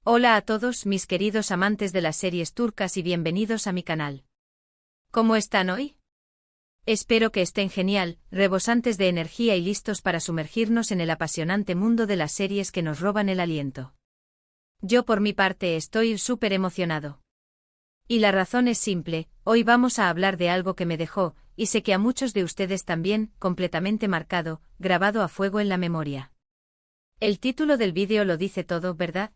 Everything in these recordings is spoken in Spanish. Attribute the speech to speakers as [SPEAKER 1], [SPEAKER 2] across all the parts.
[SPEAKER 1] Hola a todos mis queridos amantes de las series turcas y bienvenidos a mi canal. ¿Cómo están hoy? Espero que estén genial, rebosantes de energía y listos para sumergirnos en el apasionante mundo de las series que nos roban el aliento. Yo por mi parte estoy súper emocionado. Y la razón es simple, hoy vamos a hablar de algo que me dejó, y sé que a muchos de ustedes también, completamente marcado, grabado a fuego en la memoria. El título del vídeo lo dice todo, ¿verdad?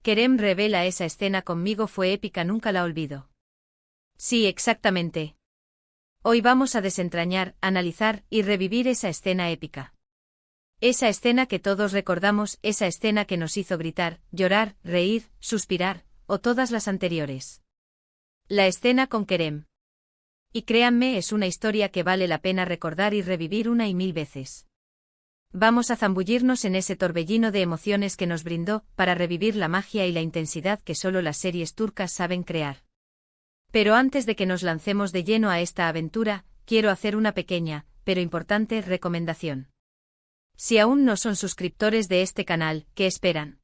[SPEAKER 1] Kerem revela esa escena conmigo fue épica, nunca la olvido. Sí, exactamente. Hoy vamos a desentrañar, analizar y revivir esa escena épica. Esa escena que todos recordamos, esa escena que nos hizo gritar, llorar, reír, suspirar, o todas las anteriores. La escena con Kerem. Y créanme, es una historia que vale la pena recordar y revivir una y mil veces. Vamos a zambullirnos en ese torbellino de emociones que nos brindó, para revivir la magia y la intensidad que solo las series turcas saben crear. Pero antes de que nos lancemos de lleno a esta aventura, quiero hacer una pequeña, pero importante, recomendación. Si aún no son suscriptores de este canal, ¿qué esperan?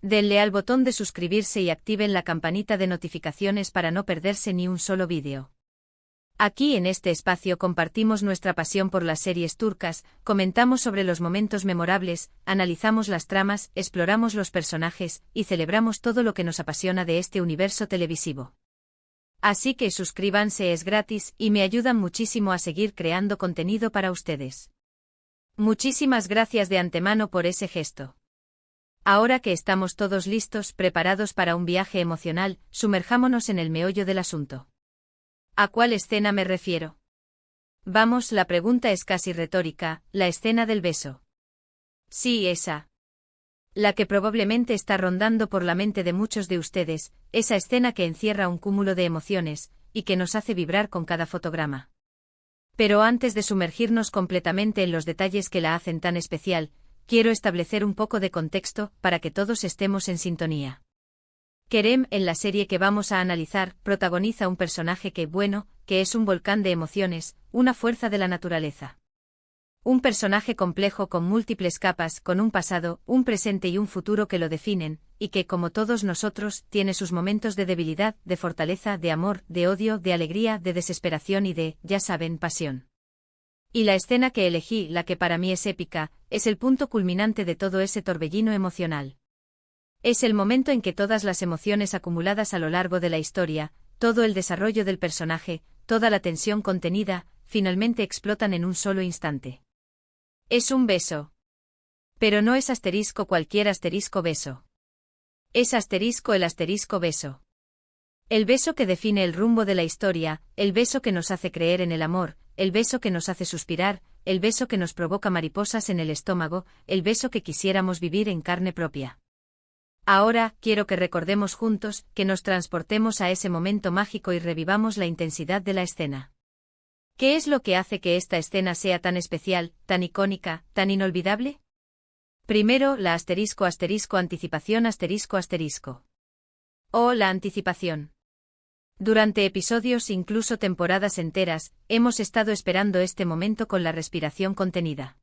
[SPEAKER 1] Denle al botón de suscribirse y activen la campanita de notificaciones para no perderse ni un solo vídeo. Aquí en este espacio compartimos nuestra pasión por las series turcas, comentamos sobre los momentos memorables, analizamos las tramas, exploramos los personajes, y celebramos todo lo que nos apasiona de este universo televisivo. Así que suscríbanse, es gratis, y me ayudan muchísimo a seguir creando contenido para ustedes. Muchísimas gracias de antemano por ese gesto. Ahora que estamos todos listos, preparados para un viaje emocional, sumerjámonos en el meollo del asunto. ¿A cuál escena me refiero? Vamos, la pregunta es casi retórica, la escena del beso. Sí, esa. La que probablemente está rondando por la mente de muchos de ustedes, esa escena que encierra un cúmulo de emociones, y que nos hace vibrar con cada fotograma. Pero antes de sumergirnos completamente en los detalles que la hacen tan especial, quiero establecer un poco de contexto, para que todos estemos en sintonía. Kerem, en la serie que vamos a analizar, protagoniza un personaje que es un volcán de emociones, una fuerza de la naturaleza. Un personaje complejo con múltiples capas, con un pasado, un presente y un futuro que lo definen, y que, como todos nosotros, tiene sus momentos de debilidad, de fortaleza, de amor, de odio, de alegría, de desesperación y de, ya saben, pasión. Y la escena que elegí, la que para mí es épica, es el punto culminante de todo ese torbellino emocional. Es el momento en que todas las emociones acumuladas a lo largo de la historia, todo el desarrollo del personaje, toda la tensión contenida, finalmente explotan en un solo instante. Es un beso. Pero no es asterisco cualquier asterisco beso. Es asterisco el asterisco beso. El beso que define el rumbo de la historia, el beso que nos hace creer en el amor, el beso que nos hace suspirar, el beso que nos provoca mariposas en el estómago, el beso que quisiéramos vivir en carne propia. Ahora, quiero que recordemos juntos, que nos transportemos a ese momento mágico y revivamos la intensidad de la escena. ¿Qué es lo que hace que esta escena sea tan especial, tan icónica, tan inolvidable? Primero, la anticipación O la anticipación. Durante episodios, incluso temporadas enteras, hemos estado esperando este momento con la respiración contenida.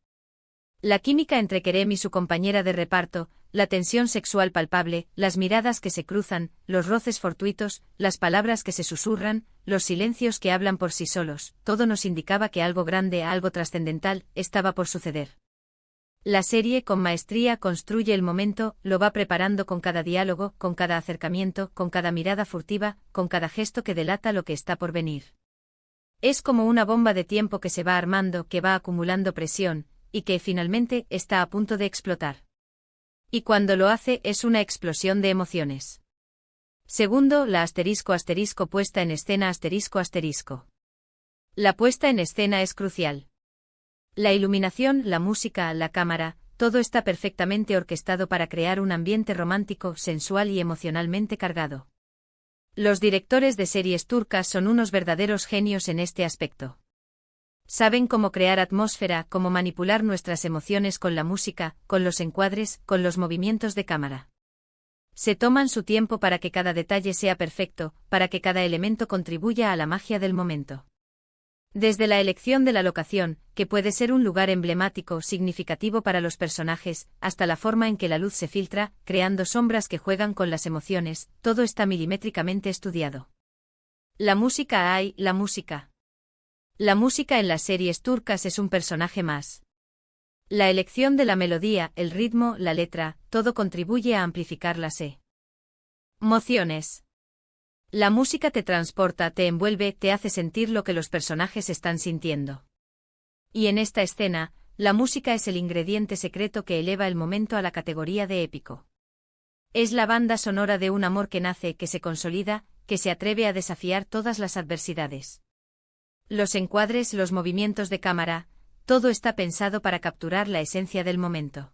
[SPEAKER 1] La química entre Kerem y su compañera de reparto, la tensión sexual palpable, las miradas que se cruzan, los roces fortuitos, las palabras que se susurran, los silencios que hablan por sí solos, todo nos indicaba que algo grande, algo trascendental, estaba por suceder. La serie con maestría construye el momento, lo va preparando con cada diálogo, con cada acercamiento, con cada mirada furtiva, con cada gesto que delata lo que está por venir. Es como una bomba de tiempo que se va armando, que va acumulando presión, y que finalmente está a punto de explotar. Y cuando lo hace es una explosión de emociones. Segundo, la puesta en escena La puesta en escena es crucial. La iluminación, la música, la cámara, todo está perfectamente orquestado para crear un ambiente romántico, sensual y emocionalmente cargado. Los directores de series turcas son unos verdaderos genios en este aspecto. Saben cómo crear atmósfera, cómo manipular nuestras emociones con la música, con los encuadres, con los movimientos de cámara. Se toman su tiempo para que cada detalle sea perfecto, para que cada elemento contribuya a la magia del momento. Desde la elección de la locación, que puede ser un lugar emblemático, significativo para los personajes, hasta la forma en que la luz se filtra, creando sombras que juegan con las emociones, todo está milimétricamente estudiado. La música la música. La música en las series turcas es un personaje más. La elección de la melodía, el ritmo, la letra, todo contribuye a amplificar las emociones. La música te transporta, te envuelve, te hace sentir lo que los personajes están sintiendo. Y en esta escena, la música es el ingrediente secreto que eleva el momento a la categoría de épico. Es la banda sonora de un amor que nace, que se consolida, que se atreve a desafiar todas las adversidades. Los encuadres, los movimientos de cámara, todo está pensado para capturar la esencia del momento.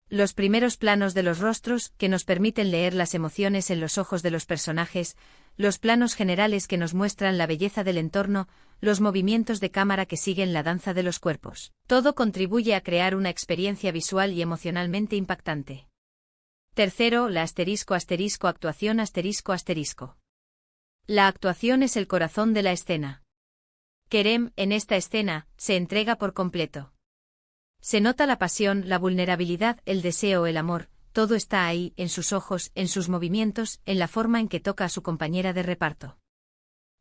[SPEAKER 1] Los primeros planos de los rostros, que nos permiten leer las emociones en los ojos de los personajes, los planos generales que nos muestran la belleza del entorno, los movimientos de cámara que siguen la danza de los cuerpos. Todo contribuye a crear una experiencia visual y emocionalmente impactante. Tercero, la actuación. La actuación es el corazón de la escena. Kerem, en esta escena, se entrega por completo. Se nota la pasión, la vulnerabilidad, el deseo, el amor, todo está ahí, en sus ojos, en sus movimientos, en la forma en que toca a su compañera de reparto.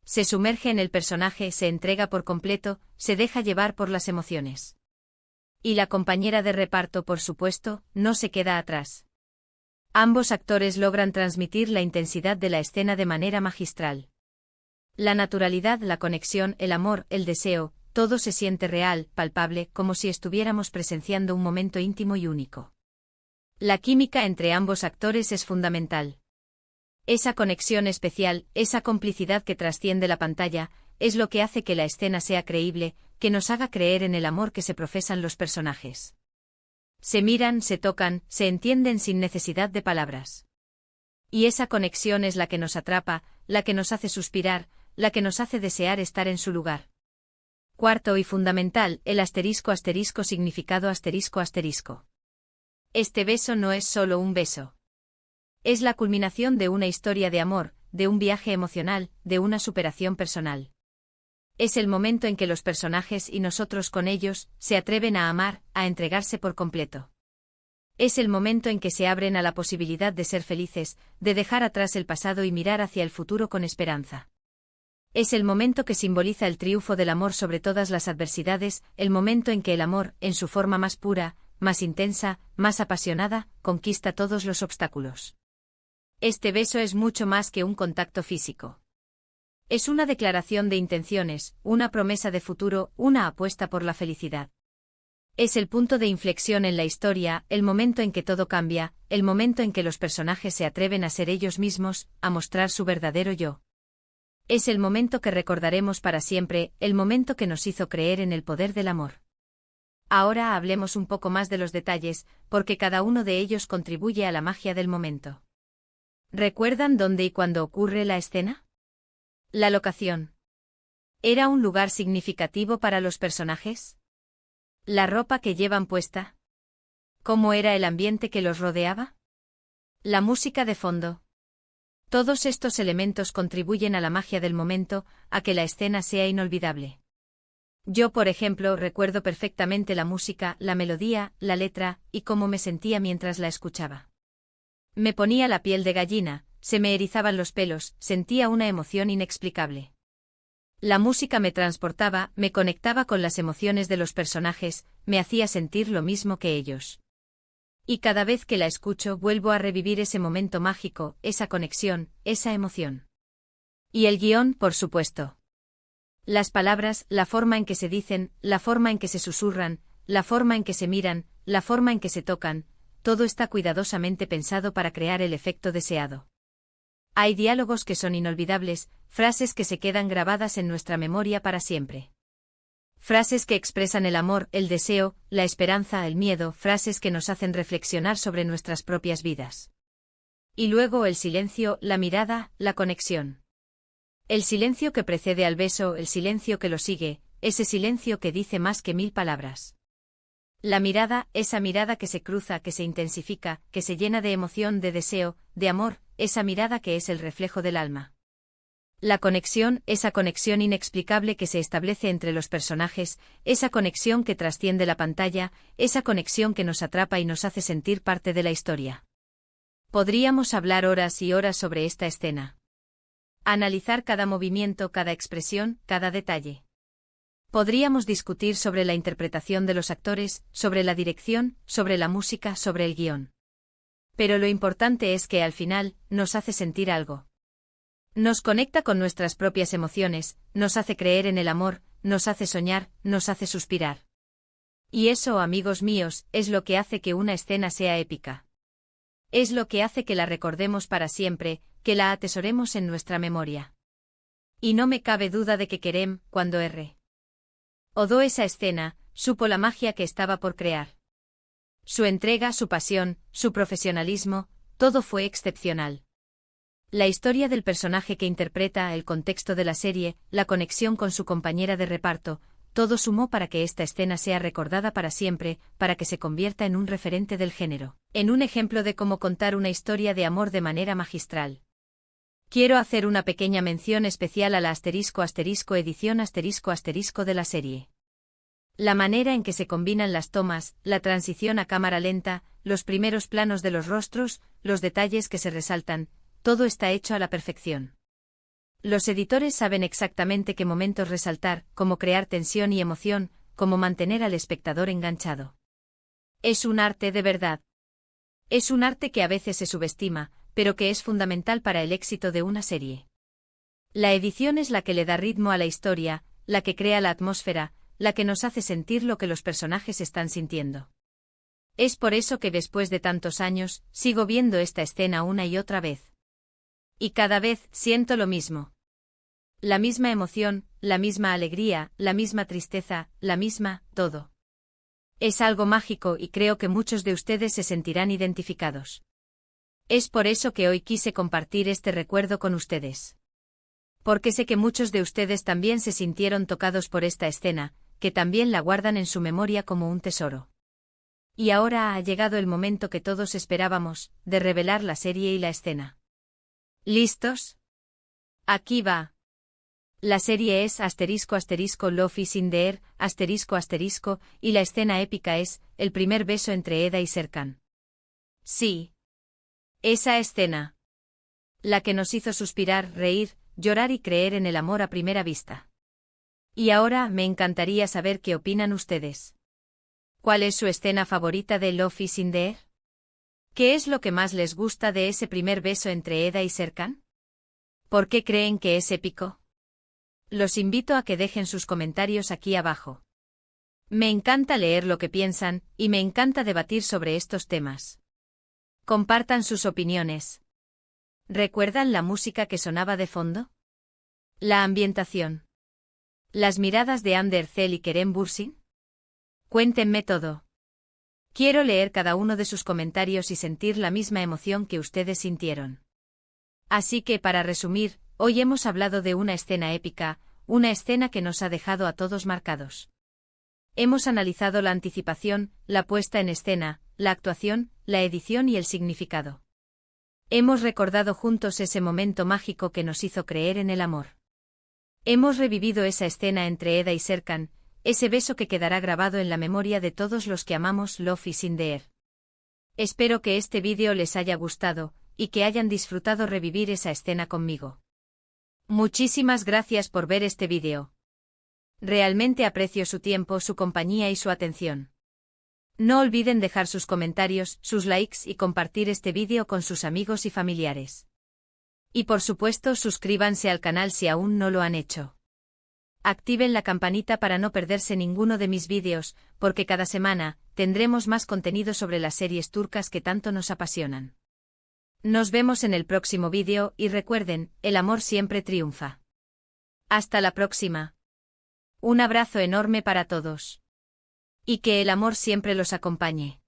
[SPEAKER 1] Se sumerge en el personaje, se entrega por completo, se deja llevar por las emociones. Y la compañera de reparto, por supuesto, no se queda atrás. Ambos actores logran transmitir la intensidad de la escena de manera magistral. La naturalidad, la conexión, el amor, el deseo, todo se siente real, palpable, como si estuviéramos presenciando un momento íntimo y único. La química entre ambos actores es fundamental. Esa conexión especial, esa complicidad que trasciende la pantalla, es lo que hace que la escena sea creíble, que nos haga creer en el amor que se profesan los personajes. Se miran, se tocan, se entienden sin necesidad de palabras. Y esa conexión es la que nos atrapa, la que nos hace suspirar, la que nos hace desear estar en su lugar. Cuarto y fundamental, el significado. Este beso no es solo un beso. Es la culminación de una historia de amor, de un viaje emocional, de una superación personal. Es el momento en que los personajes y nosotros con ellos se atreven a amar, a entregarse por completo. Es el momento en que se abren a la posibilidad de ser felices, de dejar atrás el pasado y mirar hacia el futuro con esperanza. Es el momento que simboliza el triunfo del amor sobre todas las adversidades, el momento en que el amor, en su forma más pura, más intensa, más apasionada, conquista todos los obstáculos. Este beso es mucho más que un contacto físico. Es una declaración de intenciones, una promesa de futuro, una apuesta por la felicidad. Es el punto de inflexión en la historia, el momento en que todo cambia, el momento en que los personajes se atreven a ser ellos mismos, a mostrar su verdadero yo. Es el momento que recordaremos para siempre, el momento que nos hizo creer en el poder del amor. Ahora hablemos un poco más de los detalles, porque cada uno de ellos contribuye a la magia del momento. ¿Recuerdan dónde y cuándo ocurre la escena? La locación. ¿Era un lugar significativo para los personajes? ¿La ropa que llevan puesta? ¿Cómo era el ambiente que los rodeaba? La música de fondo. Todos estos elementos contribuyen a la magia del momento, a que la escena sea inolvidable. Yo, por ejemplo, recuerdo perfectamente la música, la melodía, la letra, y cómo me sentía mientras la escuchaba. Me ponía la piel de gallina, se me erizaban los pelos, sentía una emoción inexplicable. La música me transportaba, me conectaba con las emociones de los personajes, me hacía sentir lo mismo que ellos. Y cada vez que la escucho vuelvo a revivir ese momento mágico, esa conexión, esa emoción. Y el guión, por supuesto. Las palabras, la forma en que se dicen, la forma en que se susurran, la forma en que se miran, la forma en que se tocan, todo está cuidadosamente pensado para crear el efecto deseado. Hay diálogos que son inolvidables, frases que se quedan grabadas en nuestra memoria para siempre. Frases que expresan el amor, el deseo, la esperanza, el miedo, frases que nos hacen reflexionar sobre nuestras propias vidas. Y luego el silencio, la mirada, la conexión. El silencio que precede al beso, el silencio que lo sigue, ese silencio que dice más que 1000 palabras. La mirada, esa mirada que se cruza, que se intensifica, que se llena de emoción, de deseo, de amor, esa mirada que es el reflejo del alma. La conexión, esa conexión inexplicable que se establece entre los personajes, esa conexión que trasciende la pantalla, esa conexión que nos atrapa y nos hace sentir parte de la historia. Podríamos hablar horas y horas sobre esta escena. Analizar cada movimiento, cada expresión, cada detalle. Podríamos discutir sobre la interpretación de los actores, sobre la dirección, sobre la música, sobre el guión. Pero lo importante es que al final, nos hace sentir algo. Nos conecta con nuestras propias emociones, nos hace creer en el amor, nos hace soñar, nos hace suspirar. Y eso, amigos míos, es lo que hace que una escena sea épica. Es lo que hace que la recordemos para siempre, que la atesoremos en nuestra memoria. Y no me cabe duda de que Kerem, cuando rodó esa escena, supo la magia que estaba por crear. Su entrega, su pasión, su profesionalismo, todo fue excepcional. La historia del personaje que interpreta, el contexto de la serie, la conexión con su compañera de reparto, todo sumó para que esta escena sea recordada para siempre, para que se convierta en un referente del género, en un ejemplo de cómo contar una historia de amor de manera magistral. Quiero hacer una pequeña mención especial a la edición de la serie. La manera en que se combinan las tomas, la transición a cámara lenta, los primeros planos de los rostros, los detalles que se resaltan, todo está hecho a la perfección. Los editores saben exactamente qué momentos resaltar, cómo crear tensión y emoción, cómo mantener al espectador enganchado. Es un arte de verdad. Es un arte que a veces se subestima, pero que es fundamental para el éxito de una serie. La edición es la que le da ritmo a la historia, la que crea la atmósfera, la que nos hace sentir lo que los personajes están sintiendo. Es por eso que después de tantos años, sigo viendo esta escena una y otra vez. Y cada vez siento lo mismo. La misma emoción, la misma alegría, la misma tristeza, la misma, todo. Es algo mágico y creo que muchos de ustedes se sentirán identificados. Es por eso que hoy quise compartir este recuerdo con ustedes. Porque sé que muchos de ustedes también se sintieron tocados por esta escena, que también la guardan en su memoria como un tesoro. Y ahora ha llegado el momento que todos esperábamos, de revelar la serie y la escena. ¿Listos? Aquí va. La serie es **Love is in the air**, y la escena épica es, el primer beso entre Eda y Serkan. Sí. Esa escena. La que nos hizo suspirar, reír, llorar y creer en el amor a primera vista. Y ahora me encantaría saber qué opinan ustedes. ¿Cuál es su escena favorita de Love is in the air? ¿Qué es lo que más les gusta de ese primer beso entre Eda y Serkan? ¿Por qué creen que es épico? Los invito a que dejen sus comentarios aquí abajo. Me encanta leer lo que piensan, y me encanta debatir sobre estos temas. Compartan sus opiniones. ¿Recuerdan la música que sonaba de fondo? La ambientación. ¿Las miradas de Ander Zel y Kerem Bürsin? Cuéntenme todo. Quiero leer cada uno de sus comentarios y sentir la misma emoción que ustedes sintieron. Así que para resumir, hoy hemos hablado de una escena épica, una escena que nos ha dejado a todos marcados. Hemos analizado la anticipación, la puesta en escena, la actuación, la edición y el significado. Hemos recordado juntos ese momento mágico que nos hizo creer en el amor. Hemos revivido esa escena entre Eda y Serkan, ese beso que quedará grabado en la memoria de todos los que amamos Love is in the air. Espero que este vídeo les haya gustado, y que hayan disfrutado revivir esa escena conmigo. Muchísimas gracias por ver este vídeo. Realmente aprecio su tiempo, su compañía y su atención. No olviden dejar sus comentarios, sus likes y compartir este vídeo con sus amigos y familiares. Y por supuesto suscríbanse al canal si aún no lo han hecho. Activen la campanita para no perderse ninguno de mis vídeos, porque cada semana tendremos más contenido sobre las series turcas que tanto nos apasionan. Nos vemos en el próximo vídeo y recuerden, el amor siempre triunfa. Hasta la próxima. Un abrazo enorme para todos. Y que el amor siempre los acompañe.